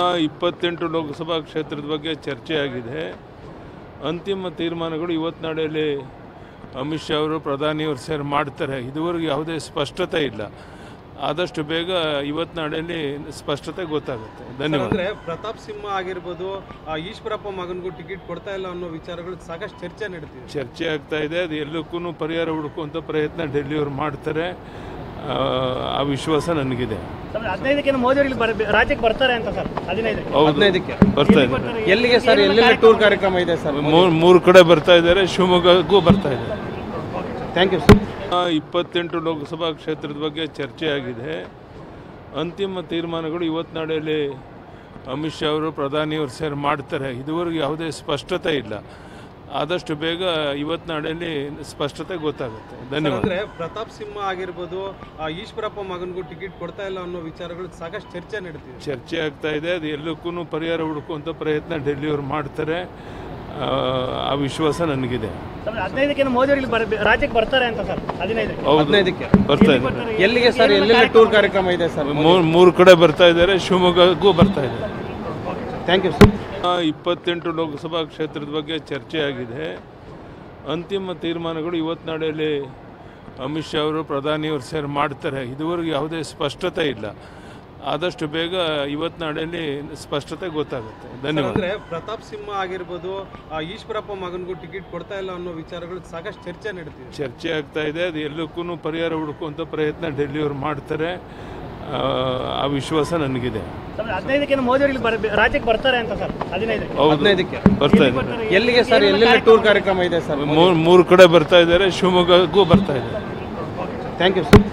28 ಲೋಕಸಭಾ ಕ್ಷೇತ್ರದ ಬಗ್ಗೆ ಚರ್ಚೆ ಆಗಿದೆ. ಅಂತಿಮ ತೀರ್ಮಾನಗಳು ಇವತ್ತು ನಾಳೆಯಲ್ಲಿ ಅಮಿತ್ ಶಾ ಅವರು ಪ್ರಧಾನಿಯವರು ಸೇರಿ ಮಾಡ್ತಾರೆ. ಇದುವರೆಗೂ ಯಾವುದೇ ಸ್ಪಷ್ಟತೆ ಇಲ್ಲ. ಆದಷ್ಟು ಬೇಗ ಇವತ್ತು ನಾಳೆಯಲ್ಲಿ ಸ್ಪಷ್ಟತೆ ಗೊತ್ತಾಗುತ್ತೆ. ಧನ್ಯವಾದ. ಪ್ರತಾಪ್ ಸಿಂಹ ಆಗಿರ್ಬೋದು, ಈಶ್ವರಪ್ಪ ಮಗನಿಗೂ ಟಿಕೆಟ್ ಕೊಡ್ತಾ ಇಲ್ಲ ಅನ್ನೋ ವಿಚಾರಗಳು ಸಾಕಷ್ಟು ಚರ್ಚೆ ನಡೀತಿದೆ. ಚರ್ಚೆ ಆಗ್ತಾ ಇದೆ. ಅದು ಎಲ್ಲಕ್ಕೂ ಪರಿಹಾರ ಹುಡುಕುವಂಥ ಪ್ರಯತ್ನ ಡೆಲ್ಲಿಯವರು ಮಾಡ್ತಾರೆ. ಆ ವಿಶ್ವಾಸ ನನಗಿದೆ. 15ಕ್ಕೆ ಮೋದಿ ಅವರು ರಾಜ್ಯಕ್ಕೆ ಬರ್ತಾರೆ ಅಂತ ಸರ್. 15ಕ್ಕೆ ಬರ್ತಾ ಇದ್ದಾರೆ. ಎಲ್ಲಿಗೆ ಸರ್? ಎಲ್ಲೆಲ್ಲ ಟೂರ್ ಕಾರ್ಯಕ್ರಮ ಇದೆ ಸರ್? ಮೂರು ಕಡೆ ಬರ್ತಾ ಇದ್ದಾರೆ. ಶಿವಮೊಗ್ಗಕ್ಕೂ ಬರ್ತಾ ಇದ್ದಾರೆ. Thank you sir. 28 ಲೋಕಸಭಾ ಕ್ಷೇತ್ರದ ಬಗ್ಗೆ ಚರ್ಚೆ ಆಗಿದೆ. ಅಂತಿಮ ತೀರ್ಮಾನಗಳು ಇವತ್ತು ನಾಳೆಯಲ್ಲಿ ಅಮಿತ್ ಶಾ ಅವರು ಪ್ರಧಾನಿಯವರು ಸೇರಿ ಮಾಡ್ತಾರೆ. ಇದುವರೆಗೂ ಯಾವುದೇ ಸ್ಪಷ್ಟತೆ ಇಲ್ಲ. ಆದಷ್ಟು ಬೇಗ ಇವತ್ತು ನಾಳೆಯಲ್ಲಿ ಸ್ಪಷ್ಟತೆ ಗೊತ್ತಾಗುತ್ತೆ. ಧನ್ಯವಾದ. ಪ್ರತಾಪ್ ಸಿಂಹ ಆಗಿರ್ಬೋದು, ಈಶ್ವರಪ್ಪ ಮಗನಿಗೂ ಟಿಕೆಟ್ ಕೊಡ್ತಾ ಇಲ್ಲ ಅನ್ನೋ ವಿಚಾರಗಳು ಸಾಕಷ್ಟು ಚರ್ಚೆ ನಡೀತಿದೆ. ಚರ್ಚೆ ಆಗ್ತಾ ಇದೆ. ಅದು ಎಲ್ಲಕ್ಕೂ ಪರಿಹಾರ ಹುಡುಕುವಂಥ ಪ್ರಯತ್ನ ಡೆಲ್ಲಿಯವರು ಮಾಡ್ತಾರೆ. ಆ ವಿಶ್ವಾಸ ನನಗಿದೆ. 15ಕ್ಕೆ ಮೋದಿ ಅವರು ರಾಜ್ಯಕ್ಕೆ ಬರ್ತಾರೆ ಅಂತ ಸರ್. 15ಕ್ಕೆ ಬರ್ತಾ ಇದ್ದಾರೆ. ಎಲ್ಲಿಗೆ ಸರ್? ಎಲ್ಲೆಲ್ಲ ಟೂರ್ ಕಾರ್ಯಕ್ರಮ ಇದೆ ಸರ್? ಮೂರು ಕಡೆ ಬರ್ತಾ ಇದ್ದಾರೆ. ಶಿವಮೊಗ್ಗಕ್ಕೂ ಬರ್ತಾ ಇದ್ದಾರೆ. Thank you sir. 28 ಲೋಕಸಭಾ ಕ್ಷೇತ್ರದ ಬಗ್ಗೆ ಚರ್ಚೆ ಆಗಿದೆ. ಅಂತಿಮ ತೀರ್ಮಾನಗಳು ಇವತ್ತು ನಾಳೆಯಲ್ಲಿ ಅಮಿತ್ ಶಾ ಅವರು ಪ್ರಧಾನಿಯವರು ಸೇರಿ ಮಾಡ್ತಾರೆ. ಇದುವರೆಗೂ ಯಾವುದೇ ಸ್ಪಷ್ಟತೆ ಇಲ್ಲ. ಆದಷ್ಟು ಬೇಗ ಇವತ್ತು ನಾಳೆಯಲ್ಲಿ ಸ್ಪಷ್ಟತೆ ಗೊತ್ತಾಗುತ್ತೆ. ಧನ್ಯವಾದ. ಪ್ರತಾಪ್ ಸಿಂಹ ಆಗಿರ್ಬೋದು, ಈಶ್ವರಪ್ಪ ಮಗನಿಗೂ ಟಿಕೆಟ್ ಕೊಡ್ತಾ ಇಲ್ಲ ಅನ್ನೋ ವಿಚಾರಗಳು ಸಾಕಷ್ಟು ಚರ್ಚೆ ನಡೀತಿದೆ. ಚರ್ಚೆ ಆಗ್ತಾ ಇದೆ. ಅದು ಎಲ್ಲಕ್ಕೂ ಪರಿಹಾರ ಹುಡುಕುವಂಥ ಪ್ರಯತ್ನ ಡೆಲ್ಲಿಯವರು ಮಾಡ್ತಾರೆ. ಆ ವಿಶ್ವಾಸ ನನಗಿದೆ. 15ಕ್ಕೆ ಮೋದಿ ಅವರು ರಾಜ್ಯಕ್ಕೆ ಬರ್ತಾರೆ ಅಂತ ಸರ್. 15ಕ್ಕೆ ಬರ್ತಾ ಇದ್ದಾರೆ. ಎಲ್ಲಿಗೆ ಸರ್? ಎಲ್ಲೆಲ್ಲ ಟೂರ್ ಕಾರ್ಯಕ್ರಮ ಇದೆ ಸರ್? ಮೂರು ಕಡೆ ಬರ್ತಾ ಇದ್ದಾರೆ. ಶಿವಮೊಗ್ಗಕ್ಕೂ ಬರ್ತಾ ಇದ್ದಾರೆ. Thank you sir.